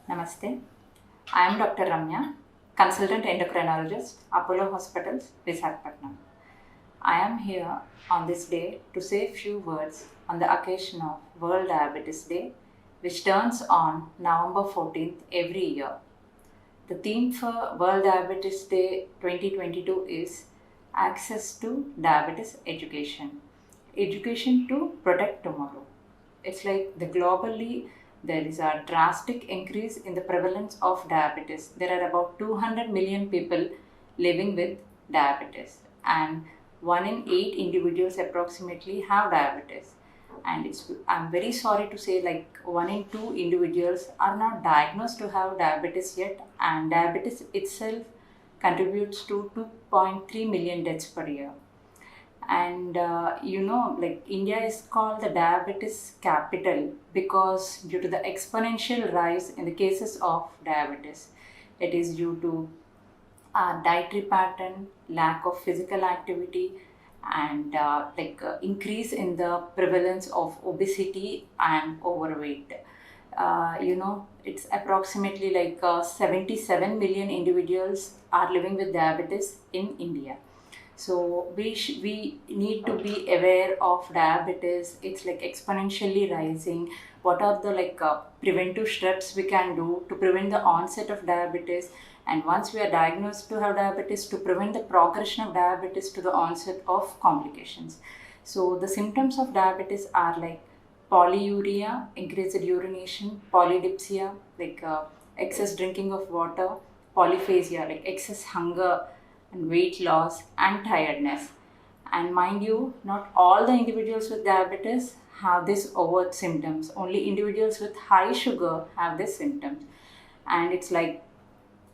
Namaste. I am Dr. Ramya, consultant endocrinologist, Apollo Hospitals, Visakhapatnam. I am here on this day to say a few words on the occasion of World Diabetes Day, which turns on November 14th every year. The theme for World Diabetes Day 2022 is Access to Diabetes Education. Education to protect tomorrow. It's like globally there is a drastic increase in the prevalence of diabetes. There are about 200 million people living with diabetes, and 1 in 8 individuals approximately have diabetes. And I'm very sorry to say, like 1 in 2 individuals are not diagnosed to have diabetes yet, and diabetes itself contributes to 2.3 million deaths per year. And like India is called the diabetes capital because due to the exponential rise in the cases of diabetes. It is due to dietary pattern, lack of physical activity, and increase in the prevalence of obesity and overweight. It's approximately 77 million individuals are living with diabetes in India. So we need to be aware of diabetes. It's like exponentially rising. What are the preventive steps we can do to prevent the onset of diabetes? And once we are diagnosed to have diabetes, to prevent the progression of diabetes to the onset of complications. So the symptoms of diabetes are like polyuria, increased urination, polydipsia, excess drinking of water, polyphagia, like excess hunger and weight loss and tiredness. And mind you, not all the individuals with diabetes have these overt symptoms. Only individuals with high sugar have these symptoms. And it's like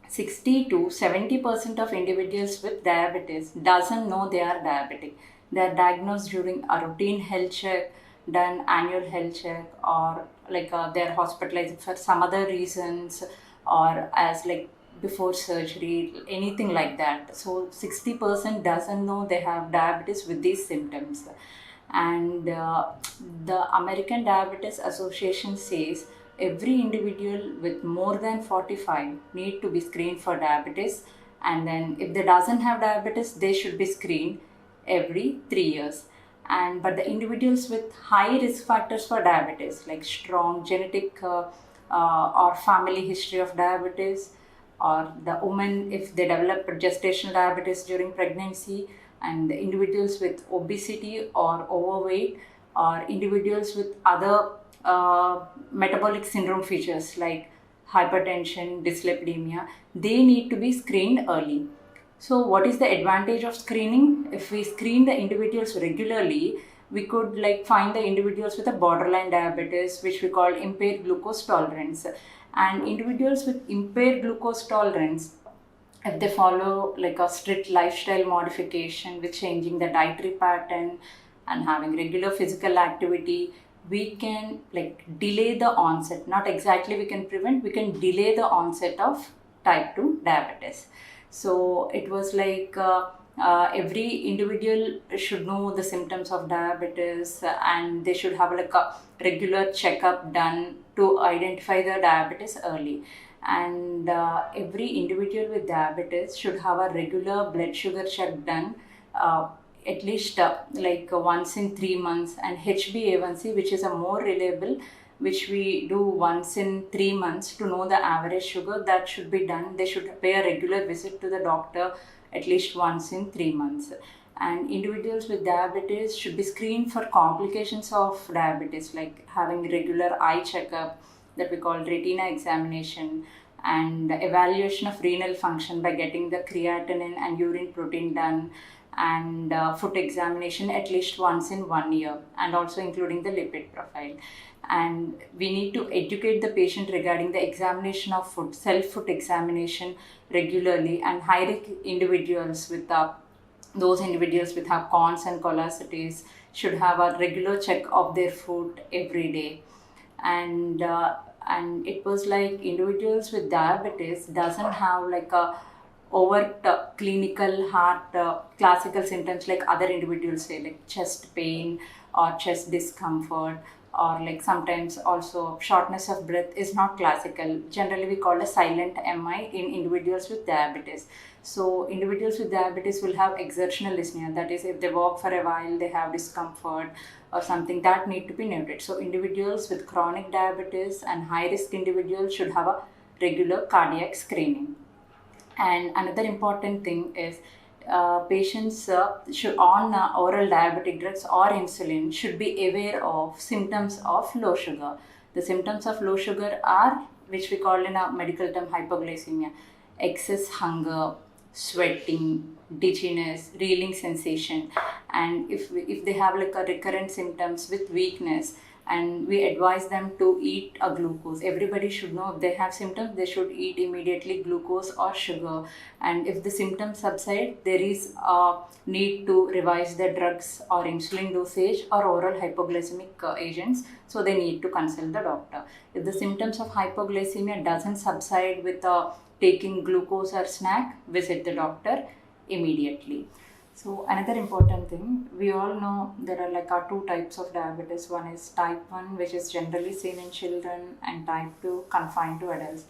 60 to 70% of individuals with diabetes doesn't know they are diabetic. They are diagnosed during a routine health check, done annual health check, or they're hospitalized for some other reasons, or as before surgery, anything like that. So 60% doesn't know they have diabetes with these symptoms. And the American Diabetes Association says every individual with more than 45 need to be screened for diabetes, and then if they doesn't have diabetes, they should be screened every 3 years. And but the individuals with high risk factors for diabetes, like strong genetic or family history of diabetes, or the women if they develop gestational diabetes during pregnancy, and the individuals with obesity or overweight, or individuals with other metabolic syndrome features like hypertension, dyslipidemia, they need to be screened early. So what is the advantage of screening? If we screen the individuals regularly, we could find the individuals with a borderline diabetes, which we call impaired glucose tolerance. And individuals with impaired glucose tolerance, if they follow a strict lifestyle modification with changing the dietary pattern and having regular physical activity, we can delay the onset. Not exactly we can prevent, we can delay the onset of type 2 diabetes. So it was every individual should know the symptoms of diabetes, and they should have a regular checkup done to identify the diabetes early. And every individual with diabetes should have a regular blood sugar check done at least once in 3 months, and HbA1c, which is a more reliable, which we do once in 3 months to know the average sugar, that should be done. They should pay a regular visit to the doctor at least once in 3 months. And individuals with diabetes should be screened for complications of diabetes, like having regular eye checkup that we call retina examination, and evaluation of renal function by getting the creatinine and urine protein done, and foot examination at least once in 1 year, and also including the lipid profile. And we need to educate the patient regarding the examination of foot, self-foot examination regularly. And high risk individuals with those individuals with have cons and callosities should have a regular check of their foot every day. And it was individuals with diabetes doesn't have a overt clinical heart classical symptoms like other individuals say, like chest pain or chest discomfort or like sometimes also shortness of breath is not classical. Generally we call a silent MI in individuals with diabetes. So individuals with diabetes will have exertional dyspnea, that is if they walk for a while they have discomfort or something that need to be noted. So individuals with chronic diabetes and high risk individuals should have a regular cardiac screening. And another important thing is patients should on oral diabetic drugs or insulin should be aware of symptoms of low sugar. The symptoms of low sugar are, which we call in a medical term, hypoglycemia: excess hunger, sweating, dizziness, reeling sensation. And if they have like a recurrent symptoms with weakness, and we advise them to eat a glucose. Everybody should know if they have symptoms, they should eat immediately glucose or sugar. And if the symptoms subside, there is a need to revise the drugs or insulin dosage or oral hypoglycemic agents. So they need to consult the doctor. If the symptoms of hypoglycemia doesn't subside with taking glucose or snack, visit the doctor immediately. So another important thing, we all know there are like two types of diabetes. One is type 1, which is generally seen in children, and type 2 confined to adults.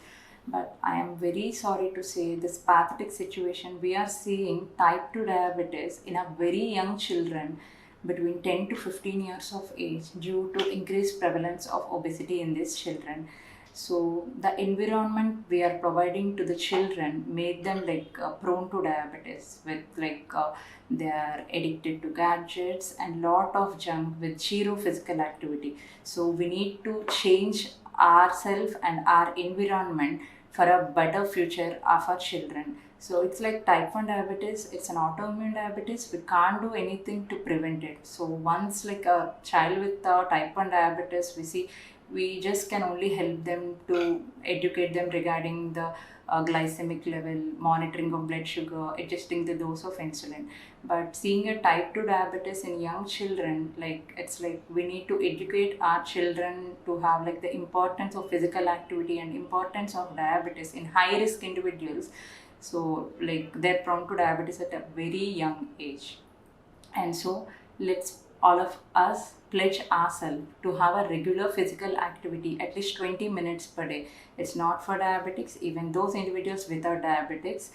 But I am very sorry to say this pathetic situation, we are seeing type 2 diabetes in a very young children between 10 to 15 years of age due to increased prevalence of obesity in these children. So the environment we are providing to the children made them like prone to diabetes, with like they are addicted to gadgets and lot of junk with zero physical activity. So we need to change ourselves and our environment for a better future of our children. So it's like type 1 diabetes, it's an autoimmune diabetes, we can't do anything to prevent it. So once like a child with type 1 diabetes, we just can only help them to educate them regarding the glycemic level, monitoring of blood sugar, adjusting the dose of insulin. But seeing a type 2 diabetes in young children, like it's like we need to educate our children to have like the importance of physical activity and importance of diabetes in high risk individuals. So like they're prone to diabetes at a very young age. And so let's all of us pledge ourselves to have a regular physical activity at least 20 minutes per day. It's not for diabetics, even those individuals without diabetics.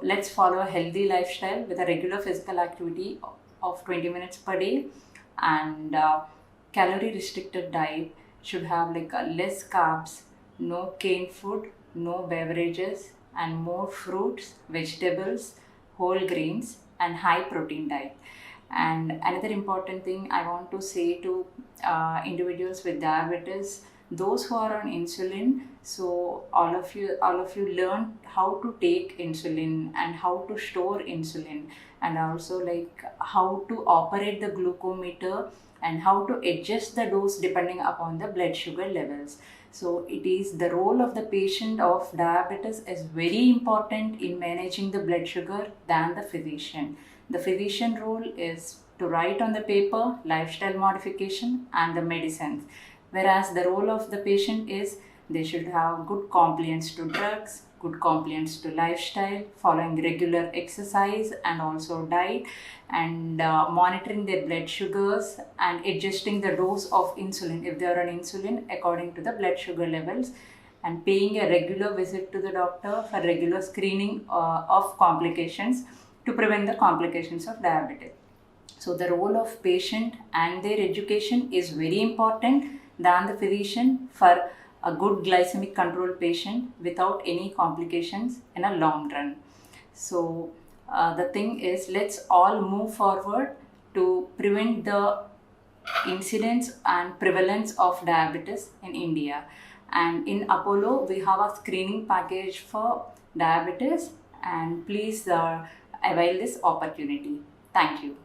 Let's follow a healthy lifestyle with a regular physical activity of 20 minutes per day. And calorie restricted diet should have like less carbs, no canned food, no beverages, and more fruits, vegetables, whole grains, and high protein diet. And another important thing I want to say to individuals with diabetes, those who are on insulin, so all of you learn how to take insulin and how to store insulin, and also like how to operate the glucometer and how to adjust the dose depending upon the blood sugar levels. So it is the role of the patient of diabetes is very important in managing the blood sugar than the physician. The physician role is to write on the paper lifestyle modification and the medicines, whereas the role of the patient is they should have good compliance to drugs, good compliance to lifestyle, following regular exercise and also diet, and monitoring their blood sugars and adjusting the dose of insulin if they are on insulin according to the blood sugar levels, and paying a regular visit to the doctor for regular screening of complications to prevent the complications of diabetes. So the role of patient and their education is very important than the physician for a good glycemic control patient without any complications in a long run. So the thing is, let's all move forward to prevent the incidence and prevalence of diabetes in India. And in Apollo, we have a screening package for diabetes, and please avail this opportunity. Thank you.